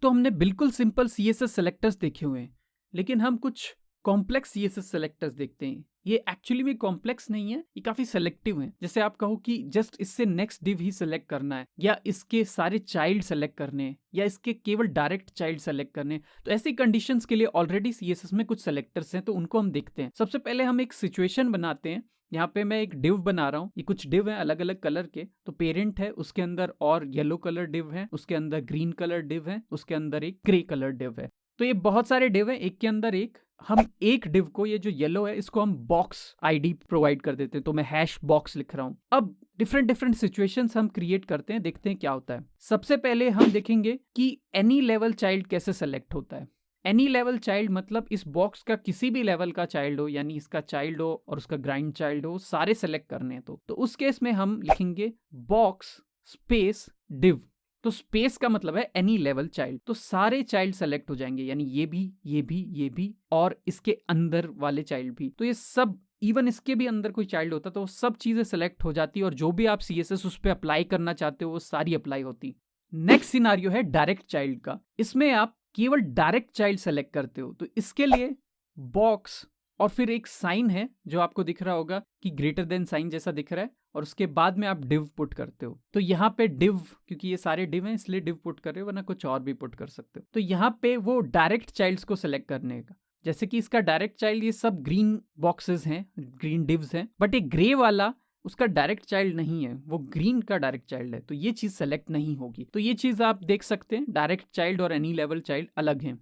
तो हमने बिल्कुल सिंपल CSS सेलेक्टर्स देखे हुए हैं, लेकिन हम कुछ कॉम्प्लेक्स CSS सेलेक्टर्स देखते हैं। ये एक्चुअली में कॉम्प्लेक्स नहीं है, ये काफी सेलेक्टिव हैं। जैसे आप कहो कि जस्ट इससे नेक्स्ट डिव ही सेलेक्ट करना है, या इसके सारे चाइल्ड सेलेक्ट करने हैं, या इसके केवल डायरेक्ट चाइल्ड सेलेक्ट करने हैं। तो ऐसी कंडीशंस के लिए ऑलरेडी CSS में कुछ सेलेक्टर्स हैं, तो उनको हम देखते हैं। सबसे पहले हम एक सिचुएशन बनाते हैं। यहाँ पे मैं एक डिव बना रहा हूँ, ये कुछ डिव है अलग अलग कलर के। तो पेरेंट है, उसके अंदर और येलो कलर डिव है, उसके अंदर ग्रीन कलर डिव है, उसके अंदर एक ग्रे कलर डिव है। तो ये बहुत सारे डिव है, एक के अंदर एक। हम एक डिव को, ये जो येलो है, इसको हम बॉक्स आईडी प्रोवाइड कर देते हैं। तो मैं हैश बॉक्स लिख रहा हूं। अब डिफरेंट सिचुएशंस हम क्रिएट करते हैं, देखते हैं क्या होता है। सबसे पहले हम देखेंगे कि एनी लेवल चाइल्ड कैसे सेलेक्ट होता है। एनी लेवल चाइल्ड मतलब इस बॉक्स का किसी भी लेवल का चाइल्ड हो, यानी इसका चाइल्ड हो और उसका ग्राइंड चाइल्ड हो, सारे सेलेक्ट करने हैं। तो उस केस में हम लिखेंगे बॉक्स स्पेस डिव। तो स्पेस का मतलब है एनी लेवल चाइल्ड, तो सारे चाइल्ड सेलेक्ट हो जाएंगे, यानी ये भी, ये भी, ये भी, और इसके अंदर वाले चाइल्ड भी। तो ये सब, इवन इसके भी अंदर कोई चाइल्ड होता तो वो सब चीजें सेलेक्ट हो जाती, और जो भी आप CSS उस पर अप्लाई करना चाहते हो वो सारी अप्लाई होती। नेक्स्ट सिनारियो है डायरेक्ट चाइल्ड का। इसमें आप केवल डायरेक्ट चाइल्ड सेलेक्ट करते हो। तो इसके लिए बॉक्स और फिर एक साइन है जो आपको दिख रहा होगा कि ग्रेटर देन साइन जैसा दिख रहा है, और उसके बाद में आप डिव पुट करते हो। तो यहाँ पे डिव, क्योंकि ये सारे डिव हैं इसलिए डिव पुट कर रहे हो, वरना कुछ और भी पुट कर सकते हो। तो यहाँ पे वो डायरेक्ट चाइल्ड्स को सेलेक्ट करने का, जैसे कि इसका डायरेक्ट चाइल्ड ये सब ग्रीन बॉक्सेस हैं, ग्रीन डिव्स हैं, बट एक ग्रे वाला उसका डायरेक्ट चाइल्ड नहीं है, वो ग्रीन का डायरेक्ट चाइल्ड है, तो ये चीज सेलेक्ट नहीं होगी। तो ये चीज आप देख सकते हैं, डायरेक्ट चाइल्ड और एनी लेवल चाइल्ड अलग हैं।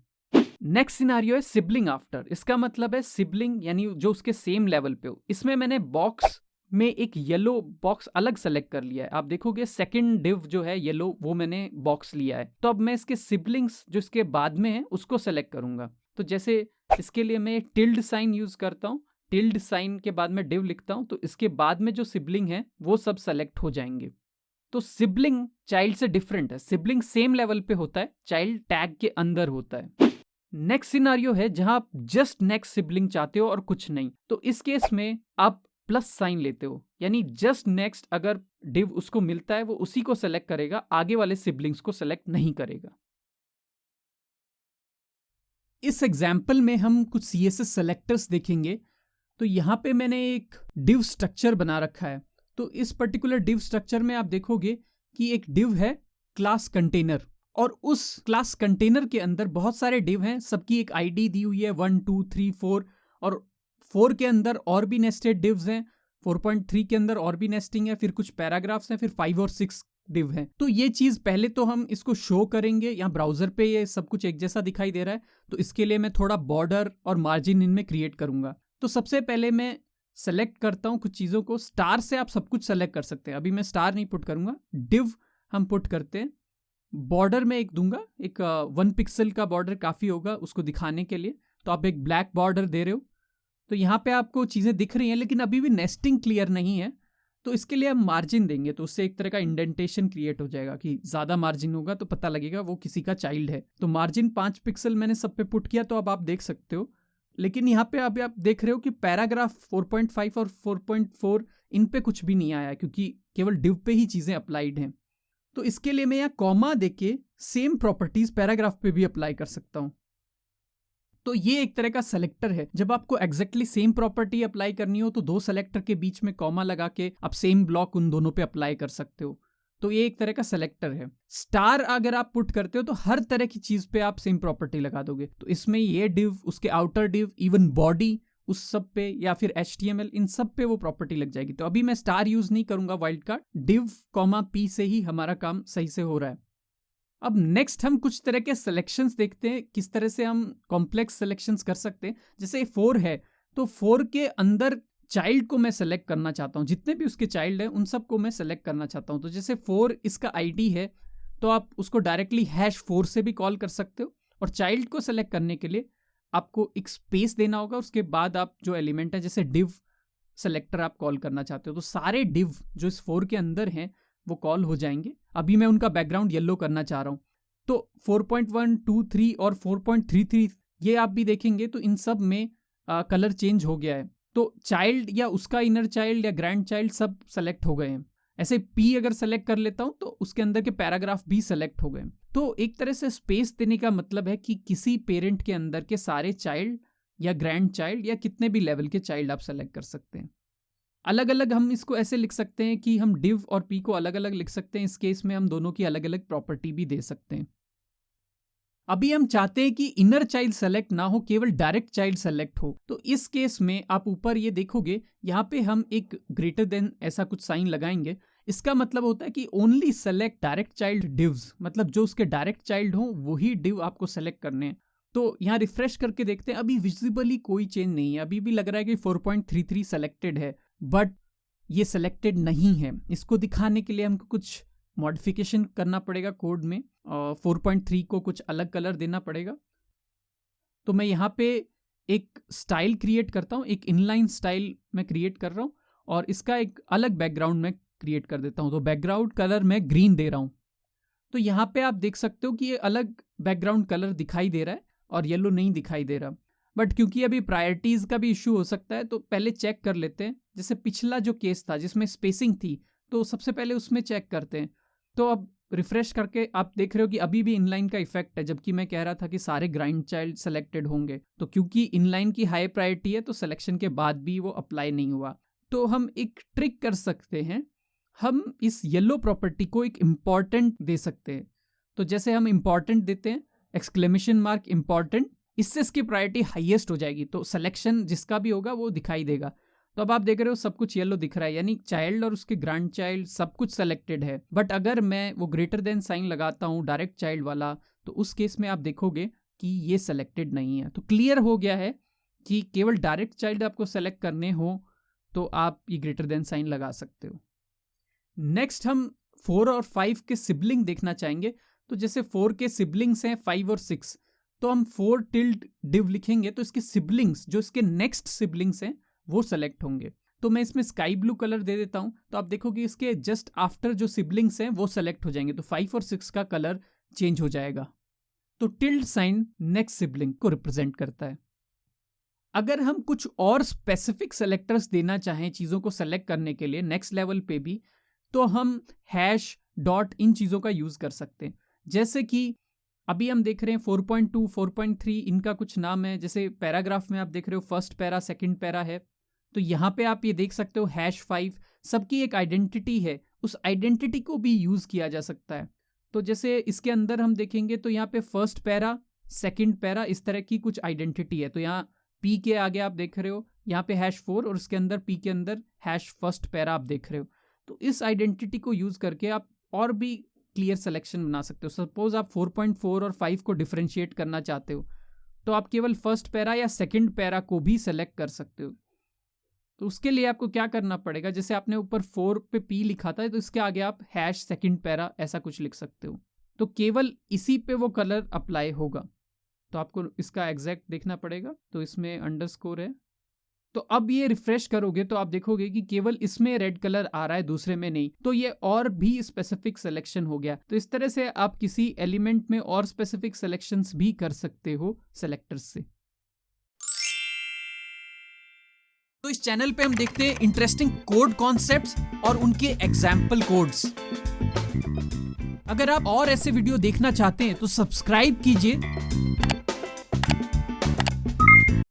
नेक्स्ट सिनारियो है सिबलिंग आफ्टर। इसका मतलब है सिबलिंग, यानी जो उसके सेम लेवल पे हो। इसमें मैंने बॉक्स में एक येलो बॉक्स अलग सेलेक्ट कर लिया है। आप देखोगे सेकंड डिव जो है येलो, वो मैंने बॉक्स लिया है। तो अब मैं इसके सिबलिंग्स जो इसके बाद में है उसको सेलेक्ट करूंगा। तो जैसे इसके लिए मैं टिल्ड साइन यूज करता हूँ, टिल्ड साइन के बाद में डिव लिखता हूँ, तो इसके बाद में जो सिबलिंग है वो सब सेलेक्ट हो जाएंगे। तो सिबलिंग चाइल्ड से डिफरेंट है, सिबलिंग सेम लेवल पे होता है, चाइल्ड टैग के अंदर होता है। नेक्स्ट सिनारियो है जहां आप जस्ट नेक्स्ट सिबलिंग चाहते हो और कुछ नहीं। तो इस केस में आप प्लस साइन लेते हो, यानी जस्ट नेक्स्ट अगर डिव उसको मिलता है वो उसी को सेलेक्ट करेगा, आगे वाले सिबलिंग्स को सेलेक्ट नहीं करेगा। इस एग्जाम्पल में हम कुछ CSS सेलेक्टर्स देखेंगे। तो यहाँ पे मैंने एक डिव स्ट्रक्चर बना रखा है। तो इस पर्टिकुलर डिव स्ट्रक्चर में आप देखोगे कि एक डिव है क्लास कंटेनर, और उस क्लास कंटेनर के अंदर बहुत सारे डिव हैं, सबकी एक आईडी दी हुई है 1 2 3 4, और 4 के अंदर और भी नेस्टेड डिव्स हैं, 4.3 के अंदर और भी नेस्टिंग है, फिर कुछ पैराग्राफ्स हैं, फिर 5 और 6 डिव हैं। तो ये चीज पहले तो हम इसको शो करेंगे, यहाँ ब्राउजर पे ये सब कुछ एक जैसा दिखाई दे रहा है। तो इसके लिए मैं थोड़ा बॉर्डर और मार्जिन इनमें क्रिएट करूंगा। तो सबसे पहले मैं सेलेक्ट करता हूँ कुछ चीजों को। स्टार से आप सब कुछ सेलेक्ट कर सकते हैं, अभी मैं स्टार नहीं पुट करूंगा, डिव हम पुट करते हैं। बॉर्डर में एक दूंगा, एक 1 पिक्सल का बॉर्डर काफी होगा उसको दिखाने के लिए। तो आप एक ब्लैक बॉर्डर दे रहे हो। तो यहाँ पे आपको चीजें दिख रही हैं, लेकिन अभी भी नेस्टिंग क्लियर नहीं है। तो इसके लिए हम मार्जिन देंगे, तो उससे एक तरह का इंडेंटेशन क्रिएट हो जाएगा कि ज्यादा मार्जिन होगा तो पता लगेगा वो किसी का चाइल्ड है। तो मार्जिन 5 पिक्सल मैंने सब पे पुट किया, तो अब आप देख सकते हो। लेकिन यहाँ पे अभी आप देख रहे हो कि पैराग्राफ 4.5 और 4.4 इन पे कुछ भी नहीं आया, क्योंकि केवल डिव पे ही चीजें अप्लाइड हैं। तो इसके लिए मैं यहाँ कॉमा देके सेम प्रॉपर्टीज पैराग्राफ पे भी अप्लाई कर सकता हूं। तो ये एक तरह का सेलेक्टर है। जब आपको एग्जैक्टली सेम प्रॉपर्टी अप्लाई करनी हो तो 2 सेलेक्टर के बीच में कॉमा लगा के आप सेम ब्लॉक उन दोनों पे अप्लाई कर सकते हो। तो ये एक तरह का सेलेक्टर है। स्टार अगर आप पुट करते हो तो हर तरह की चीज पे आप सेम प्रॉपर्टी लगा दोगे। तो इसमें ये डिव, उसके आउटर डिव, इवन बॉडी, उस सब पे, या फिर HTML, इन सब पे वो प्रॉपर्टी लग जाएगी। तो अभी मैं स्टार यूज नहीं करूंगा, वाइल्ड कार्ड, डिव P से ही हमारा काम सही से हो रहा है। अब नेक्स्ट हम कुछ तरह के सिलेक्शंस देखते हैं, किस तरह से हम कॉम्प्लेक्स सिलेक्शंस कर सकते हैं। जैसे 4 है, तो 4 के अंदर चाइल्ड को मैं सेलेक्ट करना चाहता हूँ, जितने भी उसके चाइल्ड हैं उन सबको मैं सेलेक्ट करना चाहता हूँ। तो जैसे 4 इसका ID है, तो आप उसको डायरेक्टली #4 से भी कॉल कर सकते हो। और चाइल्ड को सेलेक्ट करने के लिए आपको एक स्पेस देना होगा, उसके बाद आप जो एलिमेंट है जैसे डिव सेलेक्टर आप कॉल करना चाहते हो, तो सारे डिव जो इस 4 के अंदर हैं वो कॉल हो जाएंगे। अभी मैं उनका बैकग्राउंड येलो करना चाह रहा हूँ। तो 4.1, 2, 3 और 4.33 ये आप भी देखेंगे तो इन सब में कलर चेंज हो गया है। तो चाइल्ड या उसका इनर चाइल्ड या ग्रैंड चाइल्ड सब सेलेक्ट हो गए हैं। ऐसे P अगर सेलेक्ट कर लेता हूं तो उसके अंदर के पैराग्राफ भी सेलेक्ट हो गए। तो एक तरह से स्पेस देने का मतलब है कि किसी पेरेंट के अंदर के सारे चाइल्ड या ग्रैंड चाइल्ड या कितने भी लेवल के चाइल्ड आप सेलेक्ट कर सकते हैं। अलग अलग हम इसको ऐसे लिख सकते हैं कि हम div और p को अलग अलग लिख सकते हैं। इस केस में हम दोनों की अलग अलग प्रॉपर्टी भी दे सकते हैं। अभी हम चाहते हैं कि इनर चाइल्ड सेलेक्ट ना हो, केवल डायरेक्ट चाइल्ड सेलेक्ट हो। तो इस केस में आप ऊपर ये देखोगे, यहाँ पे हम एक ग्रेटर देन ऐसा कुछ साइन लगाएंगे। इसका मतलब होता है कि ओनली सेलेक्ट डायरेक्ट चाइल्ड डिव्स, मतलब जो उसके डायरेक्ट चाइल्ड हो वही डिव आपको सेलेक्ट करने हैं। तो यहाँ रिफ्रेश करके देखते हैं, अभी विजिबली कोई चेंज नहीं है। अभी भी लग रहा है कि 4.33 सेलेक्टेड है, बट ये सेलेक्टेड नहीं है। इसको दिखाने के लिए हमको कुछ मॉडिफिकेशन करना पड़ेगा कोड में, 4.3 को कुछ अलग कलर देना पड़ेगा। तो मैं यहाँ पे एक स्टाइल क्रिएट करता हूँ, एक इनलाइन स्टाइल मैं क्रिएट कर रहा हूँ और इसका एक अलग बैकग्राउंड में क्रिएट कर देता हूँ। तो बैकग्राउंड कलर मैं ग्रीन दे रहा हूँ। तो यहाँ पे आप देख सकते हो कि ये अलग बैकग्राउंड कलर दिखाई दे रहा है और येलो नहीं दिखाई दे रहा। बट क्योंकि अभी प्रायोरिटीज का भी इशू हो सकता है, तो पहले चेक कर लेते हैं। जैसे पिछला जो केस था जिसमें स्पेसिंग थी, तो सबसे पहले उसमें चेक करते हैं। तो अब रिफ्रेश करके आप देख रहे हो कि अभी भी इनलाइन का इफेक्ट है, जबकि मैं कह रहा था कि सारे ग्राइंड चाइल्ड सेलेक्टेड होंगे। तो क्योंकि इनलाइन की हाई प्रायोरिटी है तो सिलेक्शन के बाद भी वो अप्लाई नहीं हुआ। तो हम एक ट्रिक कर सकते हैं, हम इस येलो प्रॉपर्टी को एक इम्पॉर्टेंट दे सकते हैं। तो जैसे हम इम्पॉर्टेंट देते हैं, एक्सक्लेमेशन मार्क इम्पॉर्टेंट, इससे इसकी प्रायोरिटी हाईएस्ट हो जाएगी। तो सिलेक्शन जिसका भी होगा वो दिखाई देगा। तो अब आप देख रहे हो सब कुछ येलो दिख रहा है, यानी चाइल्ड और उसके ग्रैंड चाइल्ड सब कुछ सेलेक्टेड है। बट अगर मैं वो ग्रेटर देन साइन लगाता हूँ डायरेक्ट चाइल्ड वाला, तो उस केस में आप देखोगे कि ये सेलेक्टेड नहीं है। तो क्लियर हो गया है कि केवल डायरेक्ट चाइल्ड आपको सेलेक्ट करने हो तो आप ये ग्रेटर देन साइन लगा सकते हो। नेक्स्ट हम 4 और 5 के सिबलिंग देखना चाहेंगे। तो जैसे 4 के सिबलिंग्स हैं 5 और 6, तो हम 4 टिल्ड डिव लिखेंगे तो इसके सिबलिंग्स, जो इसके नेक्स्ट सिबलिंग्स हैं, वो सेलेक्ट होंगे। तो मैं इसमें स्काई ब्लू कलर दे देता हूं, तो आप देखोगे इसके जस्ट आफ्टर जो सिबलिंग्स हैं वो सेलेक्ट हो जाएंगे। तो 5 और 6 का कलर चेंज हो जाएगा। तो टिल्ड साइन नेक्स्ट सिबलिंग को रिप्रेजेंट करता है। अगर हम कुछ और स्पेसिफिक सेलेक्टर्स देना चाहें चीजों को सेलेक्ट करने के लिए नेक्स्ट लेवल पे भी, तो हम हैश, डॉट, इन चीजों का यूज कर सकते हैं। जैसे कि अभी हम देख रहे हैं 4.2, 4.3, इनका कुछ नाम है। जैसे पैराग्राफ में आप देख रहे हो फर्स्ट पैरा, सेकंड पैरा है। तो यहाँ पे आप ये देख सकते हो #5 सबकी एक आइडेंटिटी है, उस आइडेंटिटी को भी यूज किया जा सकता है। तो जैसे इसके अंदर हम देखेंगे तो यहाँ पे फर्स्ट पैरा, सेकंड पैरा, इस तरह की कुछ आइडेंटिटी है। तो यहाँ P के आगे आप देख रहे हो यहाँ पे #4 और उसके अंदर P के अंदर #फर्स्ट पैरा आप देख रहे हो। तो इस आइडेंटिटी को यूज करके आप और भी क्लियर सिलेक्शन बना सकते हो। सपोज आप 4.4 और 5 को डिफरेंशिएट करना चाहते हो, तो आप केवल फर्स्ट पैरा या सेकंड पैरा को भी सेलेक्ट कर सकते हो। तो उसके लिए आपको क्या करना पड़ेगा, जैसे आपने ऊपर 4 पे P लिखा था, तो इसके आगे आप #सेकंड पैरा ऐसा कुछ लिख सकते हो। तो केवल इसी पे वो कलर अप्लाई होगा। तो आपको इसका एग्जैक्ट देखना पड़ेगा। तो इसमें अंडरस्कोर है। तो अब ये रिफ्रेश करोगे तो आप देखोगे कि केवल इसमें रेड कलर आ रहा है, दूसरे में नहीं। तो ये और भी स्पेसिफिक सिलेक्शन हो गया। तो इस तरह से आप किसी एलिमेंट में और स्पेसिफिक सिलेक्शंस भी कर सकते हो सेलेक्टर्स से। तो इस चैनल पे हम देखते हैं इंटरेस्टिंग कोड कॉन्सेप्ट्स और उनके एग्जाम्पल कोड्स। अगर आप और ऐसे वीडियो देखना चाहते हैं तो सब्सक्राइब कीजिए